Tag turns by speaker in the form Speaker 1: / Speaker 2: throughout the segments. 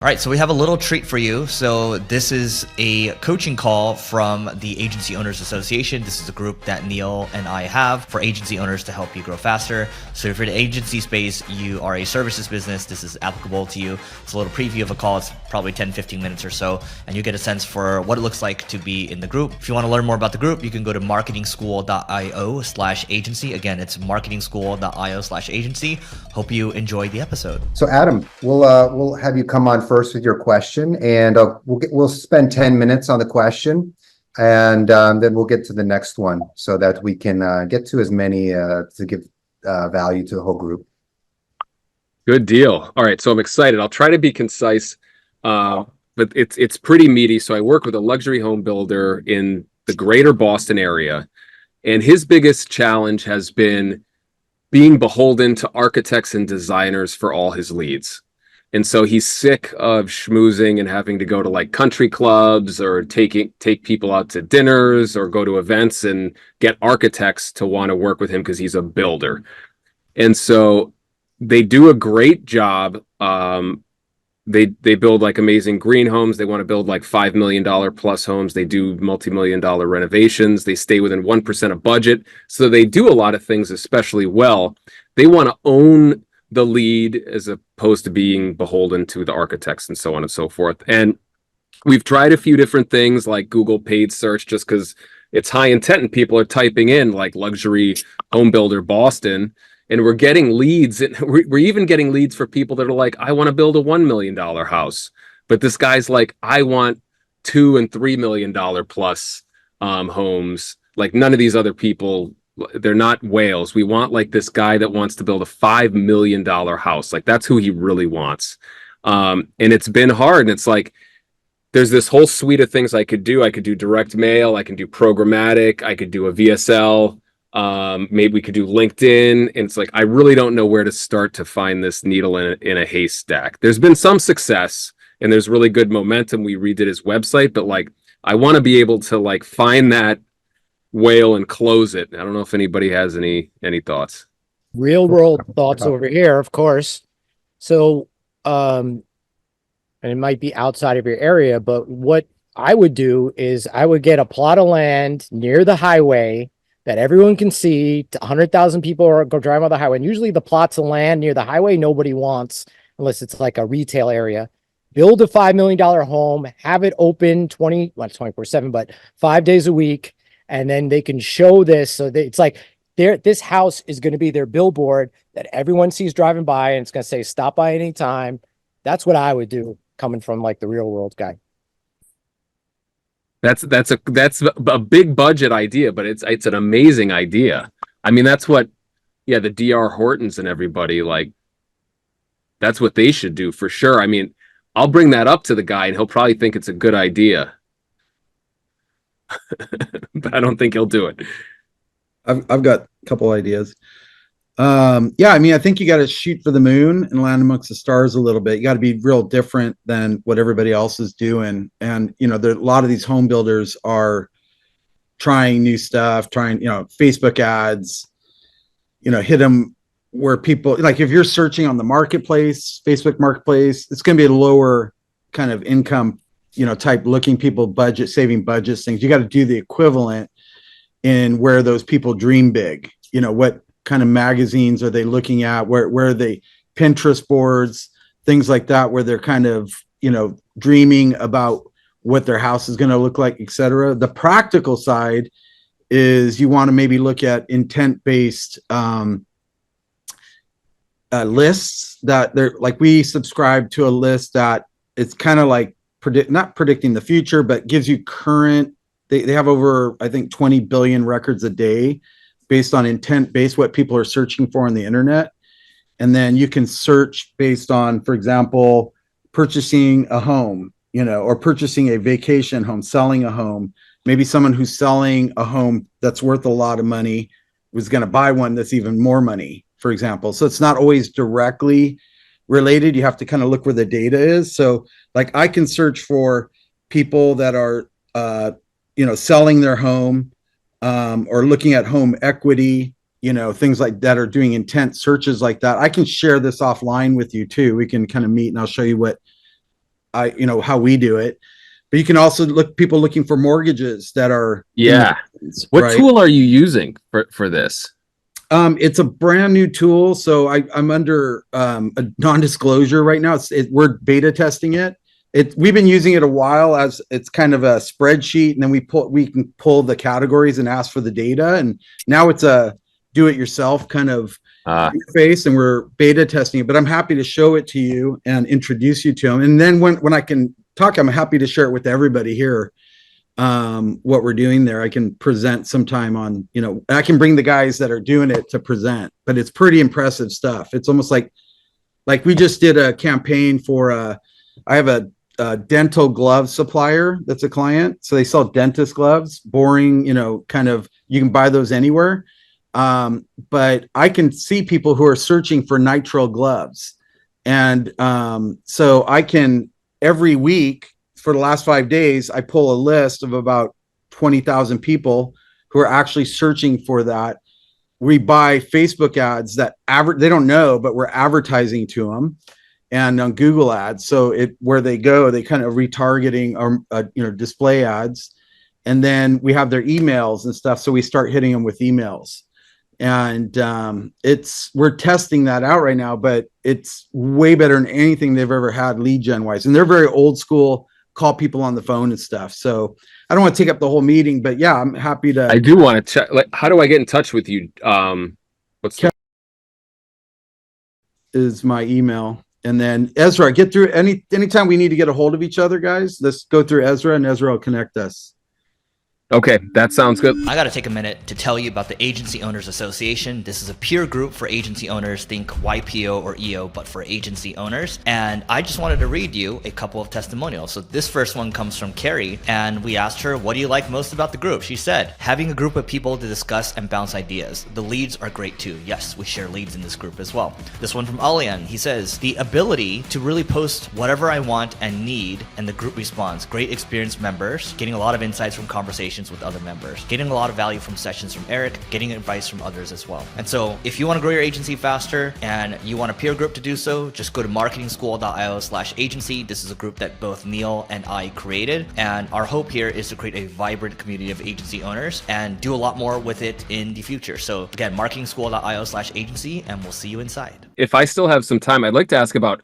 Speaker 1: All right, so we have a little treat for you. So this is a coaching call from the Agency Owners Association. This is a group that Neil and I have for agency owners to help you grow faster. So if you're in the agency space, you are a services business, this is applicable to you. It's a little preview of a call. It's probably 10, 15 minutes or so, and you get a sense for what it looks like to be in the group. If you want to learn more about the group, you can go to marketingschool.io/agency. Again, it's marketingschool.io/agency. Hope you enjoy the episode.
Speaker 2: So Adam, we'll have you come on first with your question, and we'll spend 10 minutes on the question, and then we'll get to the next one so that we can get to as many to give value to the whole group.
Speaker 3: Good deal. All right, so I'm excited. I'll try to be concise, but it's pretty meaty. So I work with a luxury home builder in the greater Boston area, and his biggest challenge has been being beholden to architects and designers for all his leads. And so he's sick of schmoozing and having to go to like country clubs or take people out to dinners or go to events and get architects to want to work with him because he's a builder. And so they do a great job. They build like amazing green homes. They want to build like $5 million plus homes. They do multi-million-dollar renovations. They stay within 1% of budget. So they do a lot of things especially well. They want to own the lead as opposed to being beholden to the architects and so on and so forth. And we've tried a few different things like Google paid search just because it's high intent and people are typing in like luxury home builder Boston, and we're getting leads. And we're even getting leads for people that are like, I want to build a $1 million house. But this guy's like, I want $2 and $3 million plus homes. Like none of these other people, they're not whales. We want like this guy that wants to build a $5 million house. Like that's who he really wants. And it's been hard. And it's like, there's this whole suite of things I could do. I could do direct mail. I can do programmatic. I could do a VSL. Maybe we could do LinkedIn. And it's like, I really don't know where to start to find this needle in a haystack. There's been some success and there's really good momentum. We redid his website, but like, I want to be able to like find that whale and close it. I don't know if anybody has any thoughts.
Speaker 4: Real world thoughts over here, of course. So, and it might be outside of your area, but what I would do is I would get a plot of land near the highway that everyone can see. 100,000 people are go drive on the highway. And usually the plots of land near the highway, nobody wants unless it's like a retail area. Build a $5 million home, have it open 24/7, but 5 days a week. And then they can show this. So it's like this house is going to be their billboard that everyone sees driving by, and it's going to say, stop by anytime. That's what I would do coming from like the real world guy.
Speaker 3: That's a big budget idea, but it's an amazing idea. I mean, that's what, the DR Hortons and everybody, like, that's what they should do for sure. I mean, I'll bring that up to the guy and he'll probably think it's a good idea. But I don't think he'll do it.
Speaker 5: I've got a couple ideas. I mean, I think you got to shoot for the moon and land amongst the stars a little bit. You got to be real different than what everybody else is doing. And, a lot of these home builders are trying new stuff, Facebook ads, hit them where people, like if you're searching on the marketplace, Facebook marketplace, it's going to be a lower kind of income type looking people saving budgets, things. You got to do the equivalent in where those people dream big. What kind of magazines are they looking at? Where are they? Pinterest boards, things like that, where they're kind of, dreaming about what their house is going to look like, etc. The practical side is you want to maybe look at intent-based lists that they're like, we subscribe to a list that it's kind of like not predicting the future, but gives you current. They have over, I think, 20 billion records a day based on intent based what people are searching for on the internet. And then you can search based on, for example, purchasing a home, or purchasing a vacation home, selling a home. Maybe someone who's selling a home that's worth a lot of money was going to buy one that's even more money, for example. So it's not always directly related. You have to kind of look where the data is. So like I can search for people that are, selling their home or looking at home equity, things like that, are doing intent searches like that. I can share this offline with you too. We can kind of meet and I'll show you what how we do it. But you can also look people looking for mortgages that are
Speaker 3: What
Speaker 5: right?
Speaker 3: tool are you using for this?
Speaker 5: It's a brand new tool, so I'm under a non-disclosure right now. We're beta testing it. We've been using it a while as it's kind of a spreadsheet, and then we can pull the categories and ask for the data. And now it's a do-it-yourself kind of interface, and we're beta testing it. But I'm happy to show it to you and introduce you to them. And then when I can talk, I'm happy to share it with everybody here. What we're doing there, I can present sometime on. I can bring the guys that are doing it to present. But it's pretty impressive stuff. It's almost like we just did a campaign for I have a dental glove supplier that's a client. So they sell dentist gloves, boring, kind of, you can buy those anywhere. But I can see people who are searching for nitrile gloves. And so I can, every week for the last 5 days, I pull a list of about 20,000 people who are actually searching for that. We buy Facebook ads that they don't know, but we're advertising to them. And on Google ads. So where they go, they kind of retargeting or, display ads. And then we have their emails and stuff. So we start hitting them with emails. And we're testing that out right now, but it's way better than anything they've ever had lead gen wise. And they're very old school, call people on the phone and stuff. So I don't want to take up the whole meeting, but yeah, I'm happy to.
Speaker 3: I do want to check. How do I get in touch with you?
Speaker 5: Is my email. And then Ezra, get through anytime we need to get a hold of each other, guys, let's go through Ezra, and Ezra will connect us.
Speaker 3: Okay, that sounds good.
Speaker 1: I got to take a minute to tell you about the Agency Owners Association. This is a peer group for agency owners. Think YPO or EO, but for agency owners. And I just wanted to read you a couple of testimonials. So this first one comes from Carrie, and we asked her, what do you like most about the group? She said, having a group of people to discuss and bounce ideas. The leads are great too. Yes, we share leads in this group as well. This one from Alian, he says, the ability to really post whatever I want and need, and the group responds. Great experienced members, getting a lot of insights from conversations with other members, getting a lot of value from sessions from Eric, getting advice from others as well. And so if you want to grow your agency faster and you want a peer group to do so, just go to marketingschool.io/agency. This is a group that both Neil and I created. And our hope here is to create a vibrant community of agency owners and do a lot more with it in the future. So again, marketingschool.io/agency, and we'll see you inside.
Speaker 3: If I still have some time, I'd like to ask about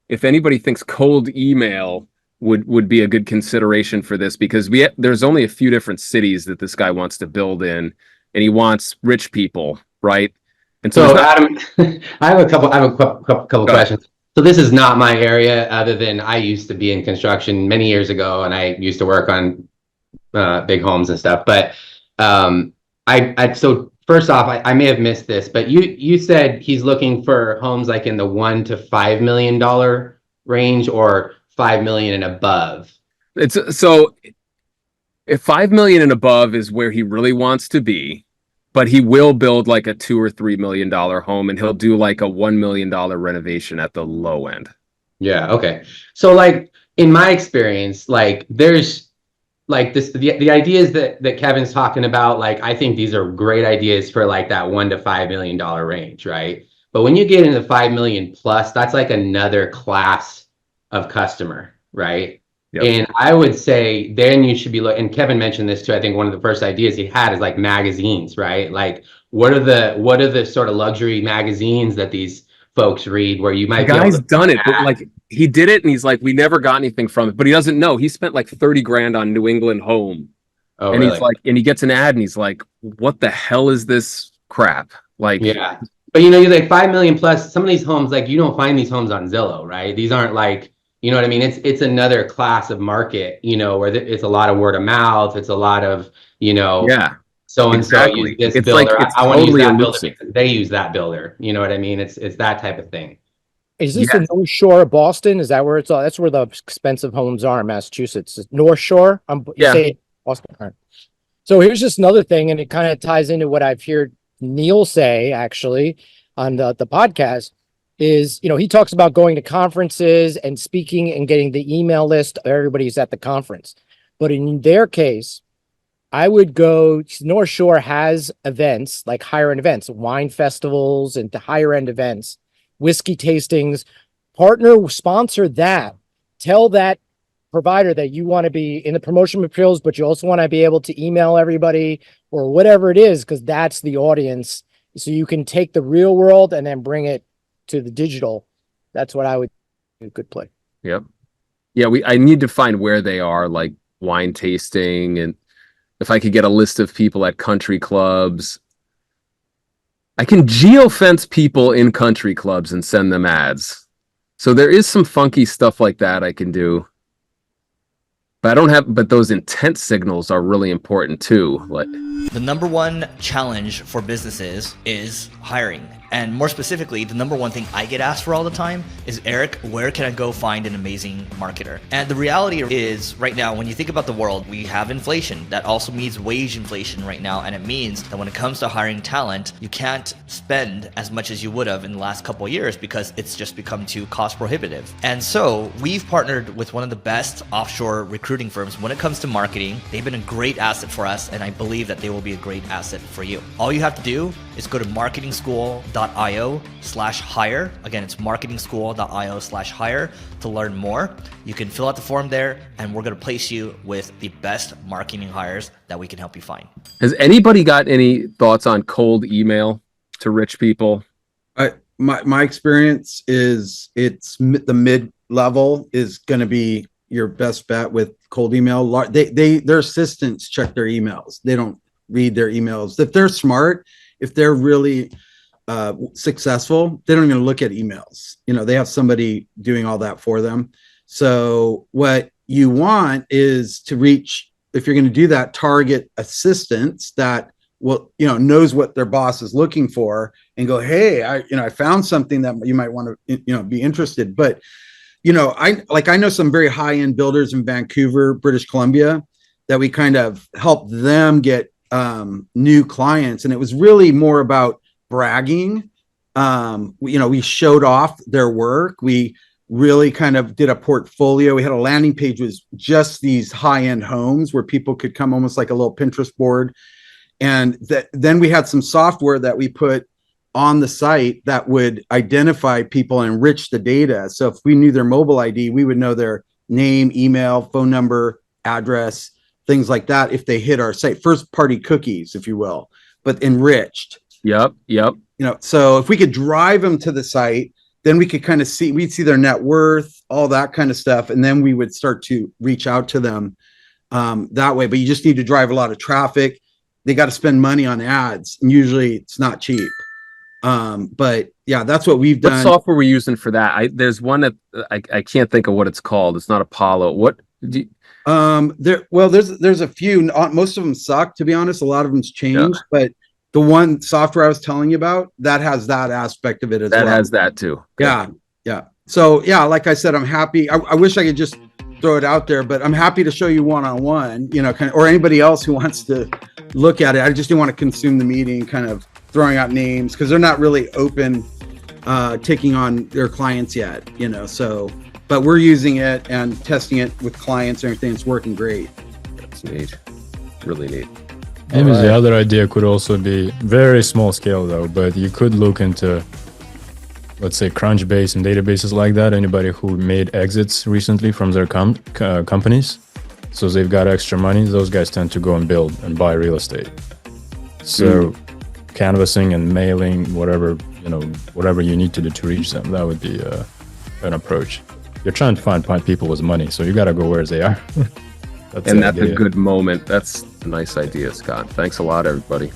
Speaker 3: if anybody thinks cold email would be a good consideration for this, because there's only a few different cities that this guy wants to build in, and he wants rich people, right? And so
Speaker 6: Adam, I have a couple questions. So this is not my area, other than I used to be in construction many years ago, and I used to work on big homes and stuff. But so first off, I may have missed this, but you said he's looking for homes like in the $1 to $5 million range, or 5 million and above.
Speaker 3: So if 5 million and above is where he really wants to be, but he will build like a $2 or $3 million home, and he'll do like a $1 million renovation at the low end.
Speaker 6: Yeah. Okay. So like in my experience, like there's like the ideas that Kevin's talking about, like I think these are great ideas for like that $1 to $5 million range, right? But when you get into 5 million plus, that's like another class of customer, right? Yep. And I would say then you should be looking, and Kevin mentioned this too, I think one of the first ideas he had is like magazines, right? Like what are the sort of luxury magazines that these folks read where you might
Speaker 3: the guy's done it, but like he did it and he's like, we never got anything from it, but he doesn't know. He spent like 30 grand on New England home. Oh, and really? He's like, and he gets an ad and he's like, what the hell is this crap? Like,
Speaker 6: yeah. But you're like 5 million plus, some of these homes, like you don't find these homes on Zillow, right? These aren't like, you know what I mean? It's another class of market, where it's a lot of word of mouth. It's a lot of,
Speaker 3: yeah.
Speaker 6: So and so use this builder.
Speaker 3: Like,
Speaker 6: I want to use that builder because they use that builder. You know what I mean? It's that type of thing.
Speaker 4: Is this the North Shore of Boston? Is that where it's all? That's where the expensive homes are in Massachusetts. North Shore. Say Boston. All right. So here's just another thing, and it kind of ties into what I've heard Neil say actually on the podcast. Is, he talks about going to conferences and speaking and getting the email list of everybody who's at the conference. But in their case, I would go, North Shore has events, like higher end events, wine festivals and the higher end events, whiskey tastings, sponsor that tell that provider that you want to be in the promotion materials, but you also want to be able to email everybody or whatever it is, because that's the audience. So you can take the real world and then bring it to the digital. That's what I would do. Good play.
Speaker 3: Yep. Yeah, I need to find where they are, like wine tasting, and if I could get a list of people at country clubs. I can geofence people in country clubs and send them ads. So there is some funky stuff like that I can do. But but those intent signals are really important too. Like,
Speaker 1: the number one challenge for businesses is hiring. And more specifically, the number one thing I get asked for all the time is, Eric, where can I go find an amazing marketer? And the reality is, right now, when you think about the world, we have inflation. That also means wage inflation right now. And it means that when it comes to hiring talent, you can't spend as much as you would have in the last couple of years because it's just become too cost prohibitive. And so we've partnered with one of the best offshore recruiting firms when it comes to marketing. They've been a great asset for us, and I believe that they will be a great asset for you. All you have to do is go to marketingschool.io/hire. Again, it's marketingschool.io/hire to learn more. You can fill out the form there, and we're going to place you with the best marketing hires that we can help you find.
Speaker 3: has anybody got any thoughts on cold email to rich people?
Speaker 5: My experience is the mid-level is going to be your best bet with cold email. Their assistants check their emails. They don't read their emails. If they're smart, if they're really successful, they don't even look at emails. They have somebody doing all that for them. So what you want is to reach, if you're going to do that, target assistants that knows what their boss is looking for, and go, hey, I found something that you might want to, be interested. But, I know some very high-end builders in Vancouver, British Columbia, that we kind of helped them get new clients. And it was really more about bragging. We showed off their work. We really kind of did a portfolio. We had a landing page was just these high-end homes where people could come, almost like a little Pinterest board. And then we had some software that we put on the site that would identify people and enrich the data. So if we knew their mobile ID, we would know their name, email, phone number, address, things like that if they hit our site. First party cookies, if you will, but enriched.
Speaker 3: Yep.
Speaker 5: So if we could drive them to the site, then we could kind of we'd see their net worth, all that kind of stuff. And then we would start to reach out to them that way. But you just need to drive a lot of traffic. They got to spend money on ads, and usually it's not cheap. But yeah, that's what we've done.
Speaker 3: What software are we using for that? There's one that I can't think of what it's called. It's not Apollo. What do you...
Speaker 5: there's a few. Most of them suck, to be honest. A lot of them's changed, but the one software I was telling you about, that has that aspect of it as well.
Speaker 3: That has that too.
Speaker 5: Yeah. So yeah, like I said, I'm happy. I wish I could just throw it out there, but I'm happy to show you one-on-one, or anybody else who wants to look at it. I just didn't want to consume the meeting, kind of throwing out names, because they're not really open, taking on their clients yet, so, but we're using it and testing it with clients and everything. It's working great.
Speaker 3: That's neat. Really neat.
Speaker 7: Maybe the other idea could also be very small scale though, but you could look into, let's say, Crunchbase and databases like that. Anybody who made exits recently from their companies, so they've got extra money, those guys tend to go and build and buy real estate. So canvassing and mailing, whatever you need to do to reach them, that would be an approach. You're trying to find people with money, so you got to go where they are.
Speaker 3: That's a good moment. That's a nice idea, Scott. Thanks a lot, everybody.